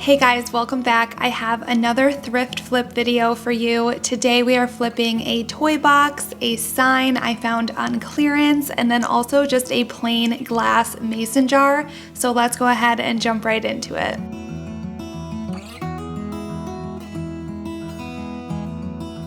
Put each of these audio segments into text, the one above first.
Hey guys, welcome back. I have another thrift flip video for you. Today we are flipping a toy box, a sign I found on clearance, and then also just a plain glass mason jar. So let's go ahead and jump right into it.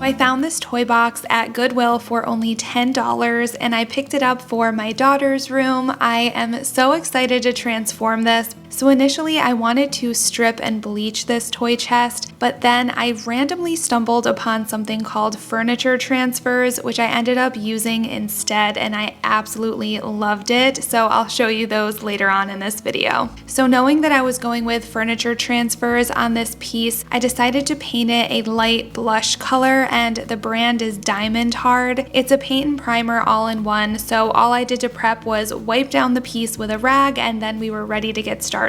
I found this toy box at Goodwill for only $10 and I picked it up for my daughter's room. I am so excited to transform this. So initially I wanted to strip and bleach this toy chest, but then I randomly stumbled upon something called furniture transfers, which I ended up using instead, and I absolutely loved it. So I'll show you those later on in this video. So knowing that I was going with furniture transfers on this piece, I decided to paint it a light blush color, and the brand is Diamond Hard. It's a paint and primer all in one, so all I did to prep was wipe down the piece with a rag and then we were ready to get started.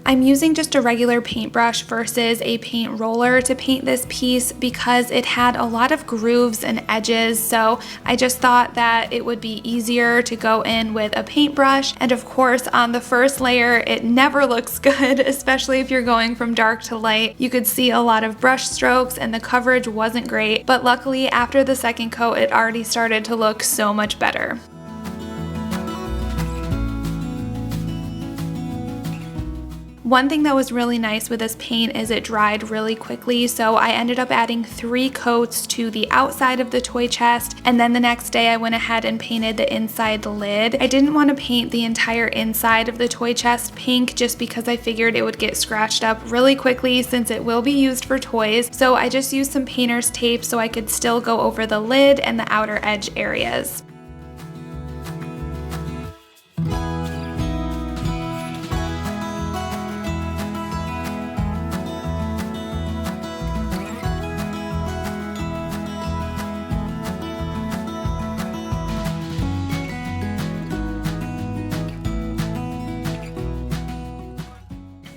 I'm using just a regular paintbrush versus a paint roller to paint this piece because it had a lot of grooves and edges, so I just thought that it would be easier to go in with a paintbrush. And of course on the first layer it never looks good, especially if you're going from dark to light. You could see a lot of brush strokes and the coverage wasn't great, but luckily after the second coat it already started to look so much better. One thing that was really nice with this paint is it dried really quickly, so I ended up adding 3 coats to the outside of the toy chest, and then the next day I went ahead and painted the inside lid. I didn't want to paint the entire inside of the toy chest pink just because I figured it would get scratched up really quickly since it will be used for toys, so I just used some painter's tape so I could still go over the lid and the outer edge areas.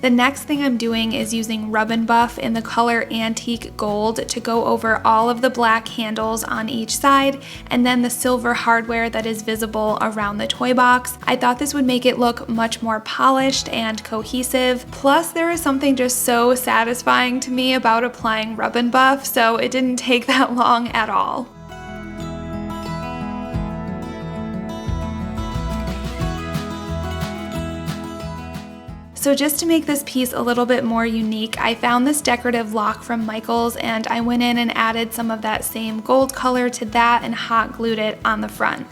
The next thing I'm doing is using Rub and Buff in the color Antique Gold to go over all of the black handles on each side and then the silver hardware that is visible around the toy box. I thought this would make it look much more polished and cohesive. Plus there is something just so satisfying to me about applying Rub and Buff, so it didn't take that long at all. So just to make this piece a little bit more unique, I found this decorative lock from Michaels and I went in and added some of that same gold color to that and hot glued it on the front.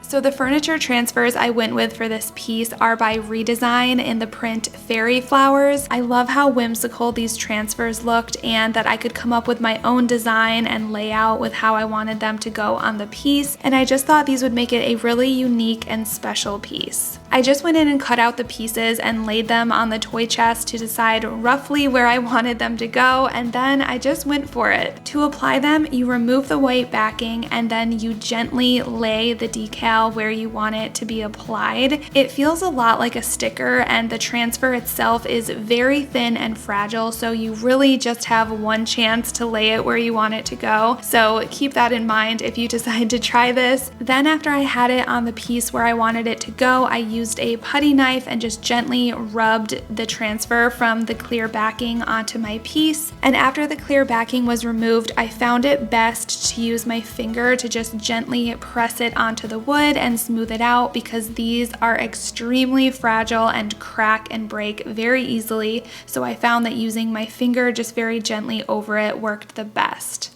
So the furniture transfers I went with for this piece are by Redesign in the print Fairy Flowers. I love how whimsical these transfers looked and that I could come up with my own design and layout with how I wanted them to go on the piece, and I just thought these would make it a really unique and special piece. I just went in and cut out the pieces and laid them on the toy chest to decide roughly where I wanted them to go, and then I just went for it. To apply them, you remove the white backing and then you gently lay the decal where you want it to be applied. It feels a lot like a sticker and the transfer itself is very thin and fragile, so you really just have one chance to lay it where you want it to go. So keep that in mind if you decide to try this. Then after I had it on the piece where I wanted it to go, I used a putty knife and just gently rubbed the transfer from the clear backing onto my piece. And after the clear backing was removed, I found it best to use my finger to just gently press it onto the wood and smooth it out because these are extremely fragile and crack and break very easily. So I found that using my finger just very gently over it worked the best.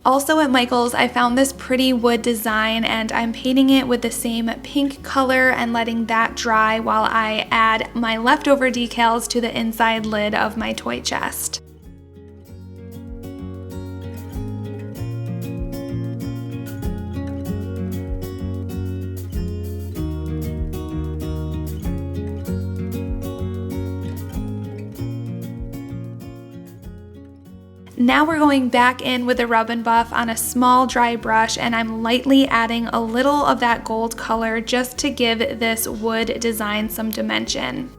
Also at Michael's, I found this pretty wood design and I'm painting it with the same pink color and letting that dry while I add my leftover decals to the inside lid of my toy chest. Now we're going back in with a rub and buff on a small dry brush, and I'm lightly adding a little of that gold color just to give this wood design some dimension.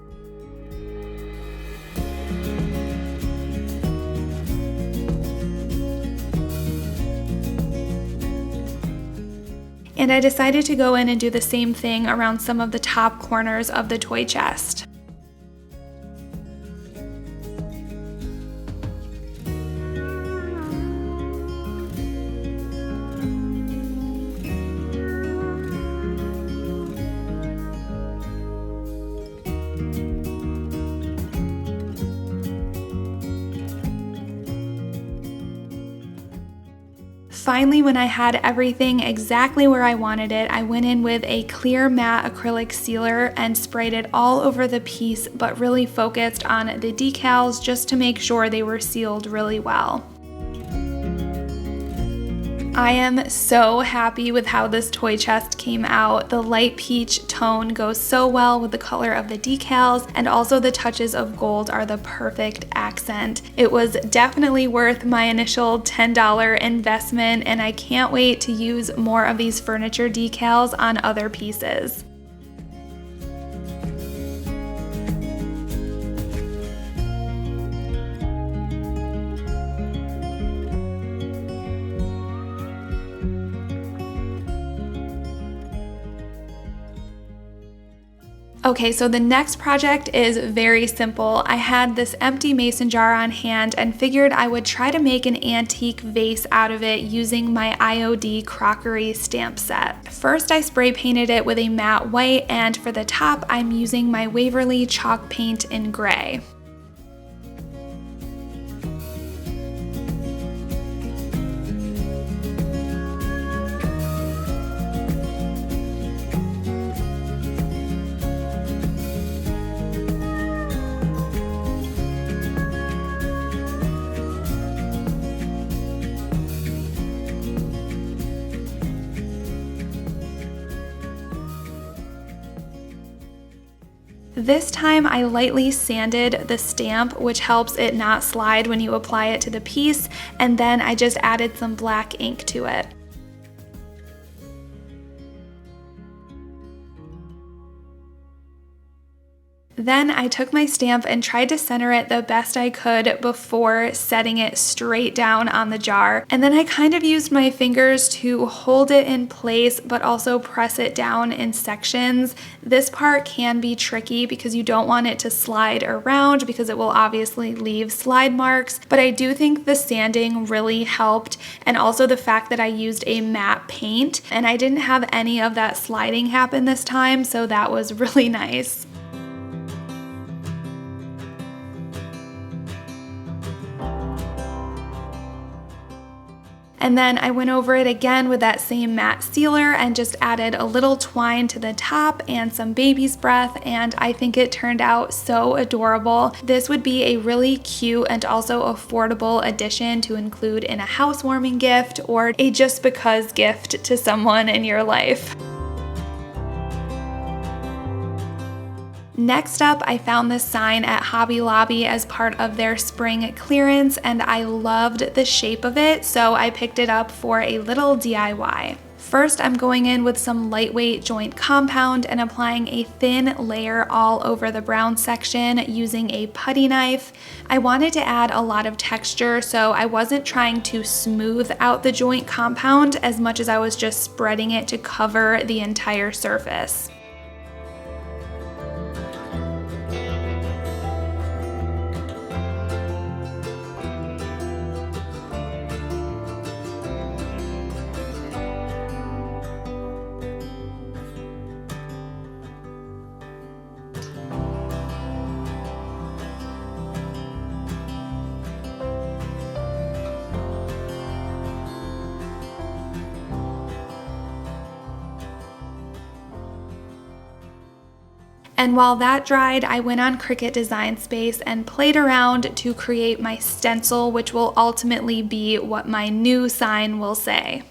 And I decided to go in and do the same thing around some of the top corners of the toy chest. Finally, when I had everything exactly where I wanted it, I went in with a clear matte acrylic sealer and sprayed it all over the piece, but really focused on the decals just to make sure they were sealed really well. I am so happy with how this toy chest came out. The light peach tone goes so well with the color of the decals, and also the touches of gold are the perfect accent. It was definitely worth my initial $10 investment, and I can't wait to use more of these furniture decals on other pieces. Okay, so the next project is very simple. I had this empty mason jar on hand and figured I would try to make an antique vase out of it using my IOD crockery stamp set. First, I spray painted it with a matte white, and for the top, I'm using my Waverly chalk paint in gray. This time I lightly sanded the stamp, which helps it not slide when you apply it to the piece, and then I just added some black ink to it. Then I took my stamp and tried to center it the best I could before setting it straight down on the jar. And then I kind of used my fingers to hold it in place, but also press it down in sections. This part can be tricky because you don't want it to slide around because it will obviously leave slide marks. But I do think the sanding really helped, and also the fact that I used a matte paint and I didn't have any of that sliding happen this time, so that was really nice. And then I went over it again with that same matte sealer and just added a little twine to the top and some baby's breath, and I think it turned out so adorable. This would be a really cute and also affordable addition to include in a housewarming gift or a just because gift to someone in your life. Next up, I found this sign at Hobby Lobby as part of their spring clearance, and I loved the shape of it, so I picked it up for a little DIY. First, I'm going in with some lightweight joint compound and applying a thin layer all over the brown section using a putty knife. I wanted to add a lot of texture, so I wasn't trying to smooth out the joint compound as much as I was just spreading it to cover the entire surface. And while that dried, I went on Cricut Design Space and played around to create my stencil, which will ultimately be what my new sign will say.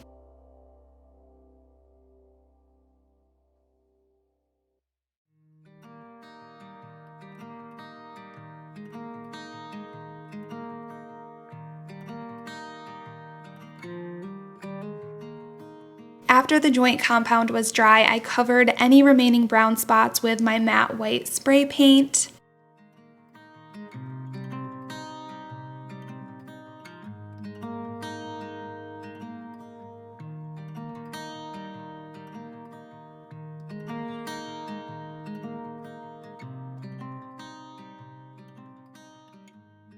After the joint compound was dry, I covered any remaining brown spots with my matte white spray paint.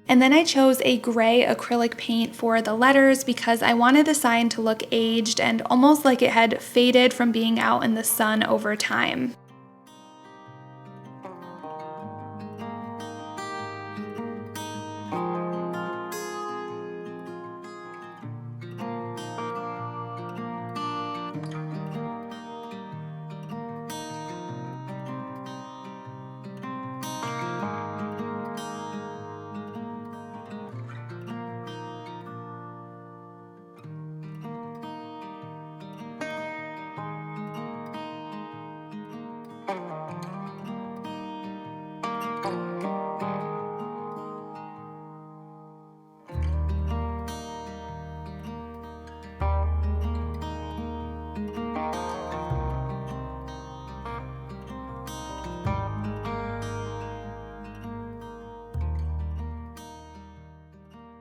And then I chose a gray acrylic paint for the letters because I wanted the sign to look aged and almost like it had faded from being out in the sun over time.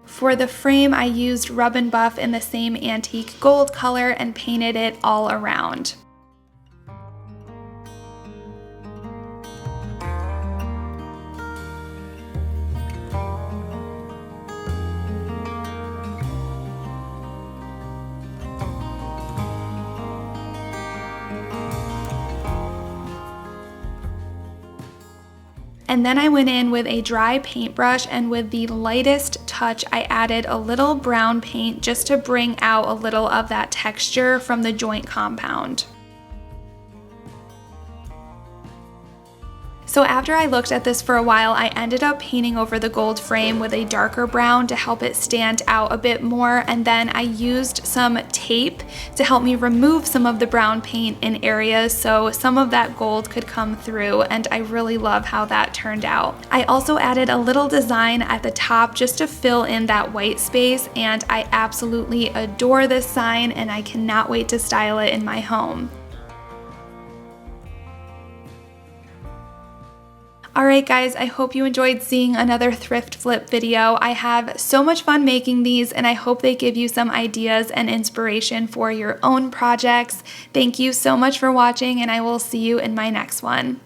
For the frame, I used Rub and Buff in the same antique gold color and painted it all around. And then I went in with a dry paintbrush, and with the lightest touch, I added a little brown paint just to bring out a little of that texture from the joint compound. So after I looked at this for a while, I ended up painting over the gold frame with a darker brown to help it stand out a bit more, and then I used some tape to help me remove some of the brown paint in areas so some of that gold could come through, and I really love how that turned out. I also added a little design at the top just to fill in that white space, and I absolutely adore this sign and I cannot wait to style it in my home. Alright guys, I hope you enjoyed seeing another thrift flip video. I have so much fun making these and I hope they give you some ideas and inspiration for your own projects. Thank you so much for watching and I will see you in my next one.